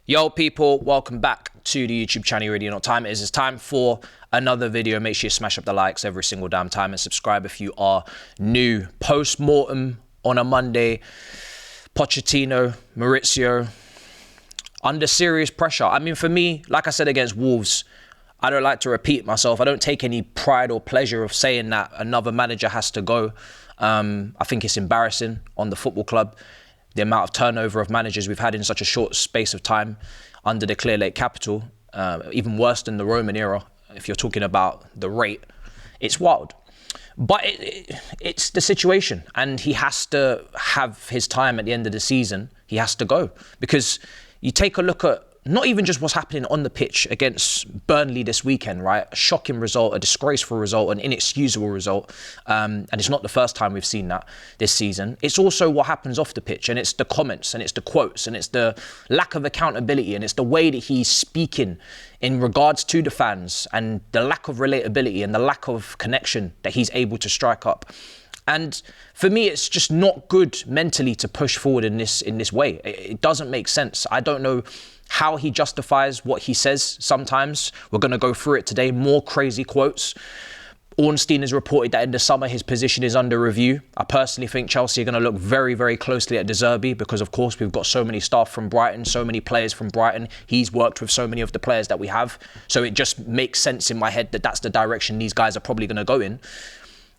Yo people, welcome back to the YouTube channel. You already know what time it is. It's time for another video. Make sure you smash up the likes every single damn time and subscribe if you are new. Post-mortem on a Monday. Pochettino, Maurizio, under serious pressure. I mean, for me, like I said against Wolves, I don't like to repeat myself. I don't take any pride or pleasure of saying that another manager has to go. I think it's embarrassing on the football club. The amount of turnover of managers we've had in such a short space of time under the Clear Lake capital, even worse than the Roman era, if you're talking about the rate, it's wild. But it's the situation, and he has to have his time at the end of the season. He has to go, because you take a look at not even just what's happening on the pitch against Burnley this weekend, right? A shocking result, a disgraceful result, an inexcusable result. And it's not the first time we've seen that this season. It's also what happens off the pitch, and it's the comments, and it's the quotes, and it's the lack of accountability, and it's the way that he's speaking in regards to the fans, and the lack of relatability and the lack of connection that he's able to strike up. And for me, it's just not good mentally to push forward in this way. It doesn't make sense. I don't know how he justifies what he says sometimes. We're going to go through it today. More crazy quotes. Ornstein has reported that in the summer his position is under review. I personally think Chelsea are going to look very, very closely at De Zerbi, because of course we've got so many staff from Brighton, so many players from Brighton. He's worked with so many of the players that we have. So it just makes sense in my head that that's the direction these guys are probably going to go in.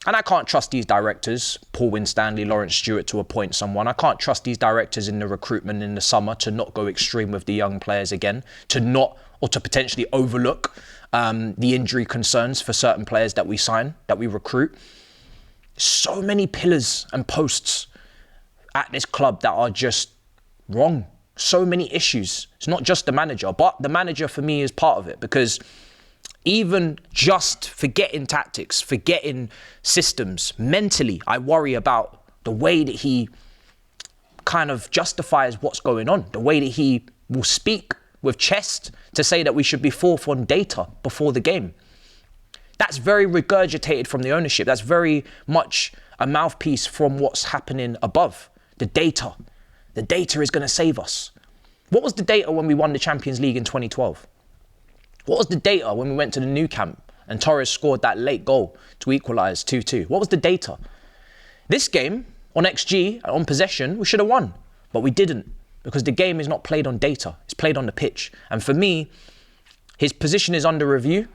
And I can't trust these directors, Paul Winstanley, Lawrence Stewart, to appoint someone. I can't trust these directors in the recruitment in the summer to not go extreme with the young players again, to not, or to potentially overlook the injury concerns for certain players that we sign, that we recruit. So many pillars and posts at this club that are just wrong. So many issues. It's not just the manager, but the manager for me is part of it, because even just forgetting tactics, forgetting systems, mentally, I worry about the way that he kind of justifies what's going on, the way that he will speak with chest to say that we should be fourth on data before the game. That's very regurgitated from the ownership. That's very much a mouthpiece from what's happening above. The data. The data is going to save us. What was the data when we won the Champions League in 2012? What was the data when we went to the Nou Camp and Torres scored that late goal to equalise 2-2? What was the data? This game, on XG, on possession, we should have won. But we didn't, because the game is not played on data. It's played on the pitch. And for me, his position is under review.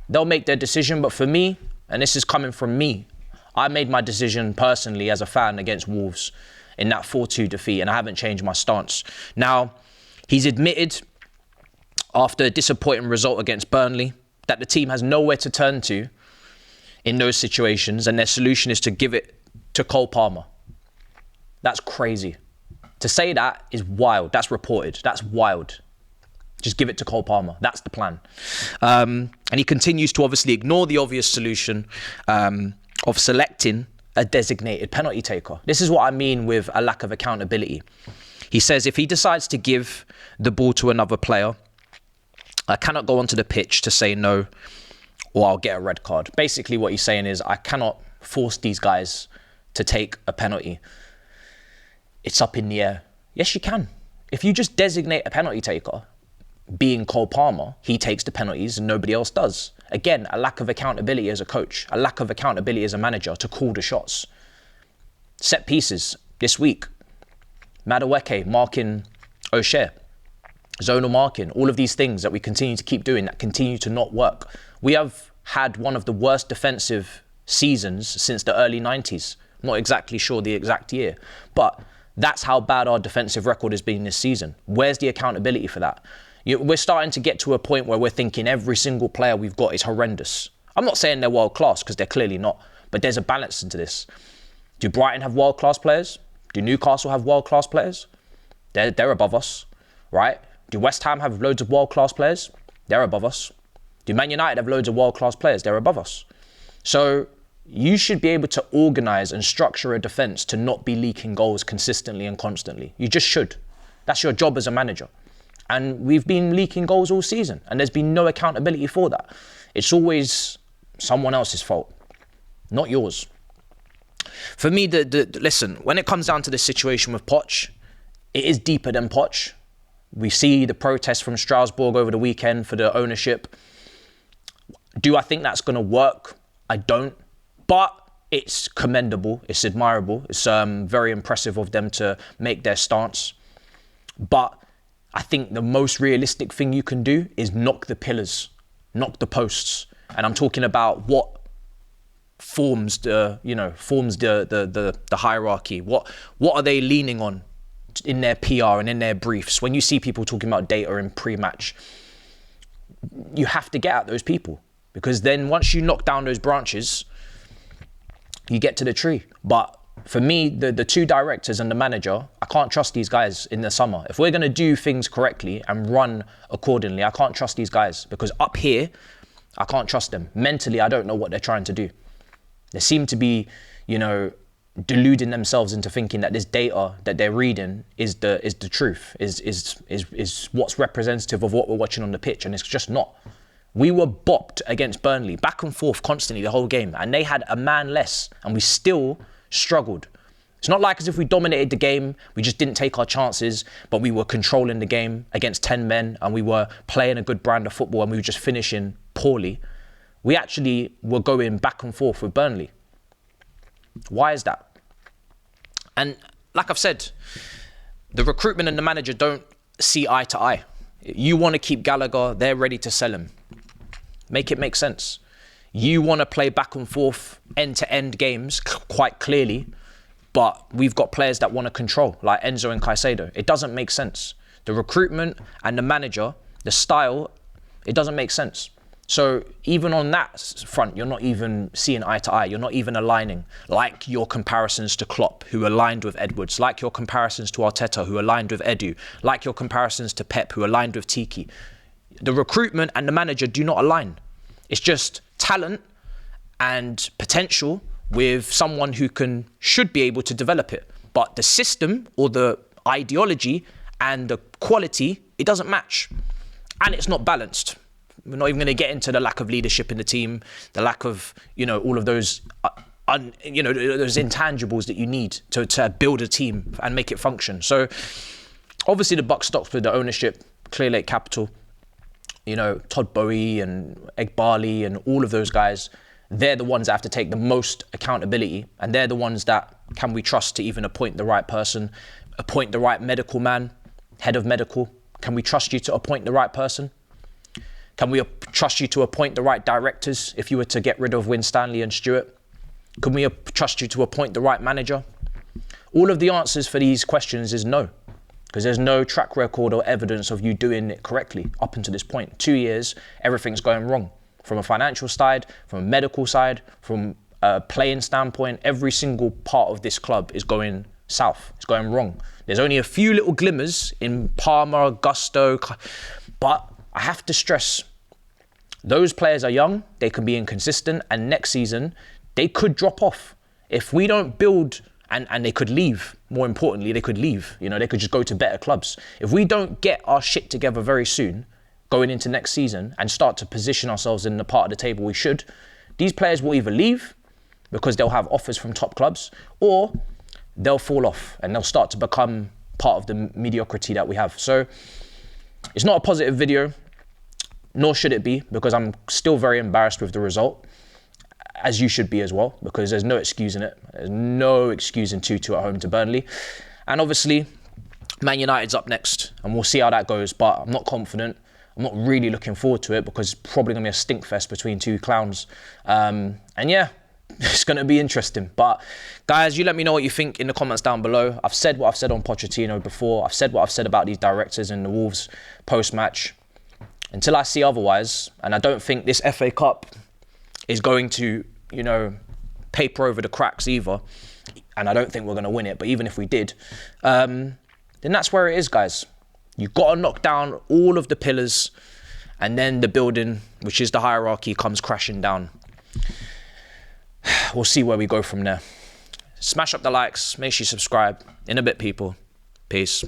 They'll make their decision. But for me, and this is coming from me, I made my decision personally as a fan against Wolves in that 4-2 defeat, and I haven't changed my stance. Now, he's admitted, after a disappointing result against Burnley, that the team has nowhere to turn to in those situations, and their solution is to give it to Cole Palmer. That's crazy. To say that is wild. That's reported. That's wild. Just give it to Cole Palmer. That's the plan. And he continues to obviously ignore the obvious solution of selecting a designated penalty taker. This is what I mean with a lack of accountability. He says if he decides to give the ball to another player, I cannot go onto the pitch to say no, or I'll get a red card. Basically what he's saying is I cannot force these guys to take a penalty. It's up in the air. Yes, you can. If you just designate a penalty taker, being Cole Palmer, he takes the penalties and nobody else does. Again, a lack of accountability as a coach, a lack of accountability as a manager to call the shots. Set pieces this week. Madueke marking O'Shea. Zonal marking, all of these things that we continue to keep doing that continue to not work. We have had one of the worst defensive seasons since the early 90s. I'm not exactly sure the exact year, but that's how bad our defensive record has been this season. Where's the accountability for that? We're starting to get to a point where we're thinking every single player we've got is horrendous. I'm not saying they're world class, because they're clearly not, but there's a balance into this. Do Brighton have world class players? Do Newcastle have world class players? They're above us, right? Do West Ham have loads of world-class players? They're above us. Do Man United have loads of world-class players? They're above us. So you should be able to organise and structure a defence to not be leaking goals consistently and constantly. You just should. That's your job as a manager. And we've been leaking goals all season, and there's been no accountability for that. It's always someone else's fault, not yours. For me, listen, when it comes down to this situation with Poch, it is deeper than Poch. We see the protests from Strasbourg over the weekend for the ownership. Do I think that's going to work? I don't. But it's commendable. It's admirable. It's very impressive of them to make their stance. But I think the most realistic thing you can do is knock the pillars, knock the posts. And I'm talking about what forms the hierarchy. What are they leaning on in their PR and in their briefs? When you see people talking about data in pre-match, you have to get at those people, because then once you knock down those branches, you get to the tree. But for me, the two directors and the manager, I can't trust these guys in the summer. If we're going to do things correctly and run accordingly, I can't trust these guys, because up here, I can't trust them. Mentally, I don't know what they're trying to do. They seem to be, deluding themselves into thinking that this data that they're reading is the truth, is what's representative of what we're watching on the pitch, and it's just not. We were bopped against Burnley, back and forth constantly the whole game, and they had a man less, and we still struggled. It's not like as if we dominated the game, we just didn't take our chances, but we were controlling the game against 10 men, and we were playing a good brand of football, and we were just finishing poorly. We actually were going back and forth with Burnley. Why is that? And like I've said, the recruitment and the manager don't see eye to eye. You want to keep Gallagher, they're ready to sell him. Make it make sense. You want to play back and forth, end-to-end games quite clearly, but we've got players that want to control, like Enzo and Caicedo. It doesn't make sense. The recruitment and the manager, the style, it doesn't make sense. So even on that front, you're not even seeing eye to eye. You're not even aligning, like your comparisons to Klopp, who aligned with Edwards, like your comparisons to Arteta, who aligned with Edu, like your comparisons to Pep, who aligned with Tiki. The recruitment and the manager do not align. It's just talent and potential with someone who should be able to develop it. But the system or the ideology and the quality, it doesn't match. And it's not balanced. We're not even going to get into the lack of leadership in the team, the lack of, all of those, those intangibles that you need to build a team and make it function. So obviously the buck stops with the ownership, Clear Lake Capital, Todd Bowie and Egbali and all of those guys. They're the ones that have to take the most accountability, and they're the ones that can we trust to even appoint the right person, appoint the right medical man, head of medical. Can we trust you to appoint the right person? Can we trust you to appoint the right directors if you were to get rid of Winstanley and Stewart? Can we trust you to appoint the right manager? All of the answers for these questions is no, because there's no track record or evidence of you doing it correctly up until this point. 2 years, everything's going wrong. From a financial side, from a medical side, from a playing standpoint, every single part of this club is going south. It's going wrong. There's only a few little glimmers in Parma, Gusto, but I have to stress, those players are young, they can be inconsistent, and next season, they could drop off. If we don't build, and they could leave, more importantly, they could leave. They could just go to better clubs. If we don't get our shit together very soon, going into next season, and start to position ourselves in the part of the table we should, these players will either leave, because they'll have offers from top clubs, or they'll fall off, and they'll start to become part of the mediocrity that we have. So, it's not a positive video, nor should it be, because I'm still very embarrassed with the result, as you should be as well, because there's no excuse in it. There's no excuse in 2-2 at home to Burnley. And obviously, Man United's up next, and we'll see how that goes, but I'm not confident. I'm not really looking forward to it, because it's probably going to be a stink fest between two clowns. And yeah, it's going to be interesting. But guys, you let me know what you think in the comments down below. I've said what I've said on Pochettino before. I've said what I've said about these directors in the Wolves post-match. Until I see otherwise, and I don't think this FA Cup is going to, paper over the cracks either, and I don't think we're going to win it, but even if we did, then that's where it is, guys. You've got to knock down all of the pillars, and then the building, which is the hierarchy, comes crashing down. We'll see where we go from there. Smash up the likes, make sure you subscribe. In a bit, people. Peace.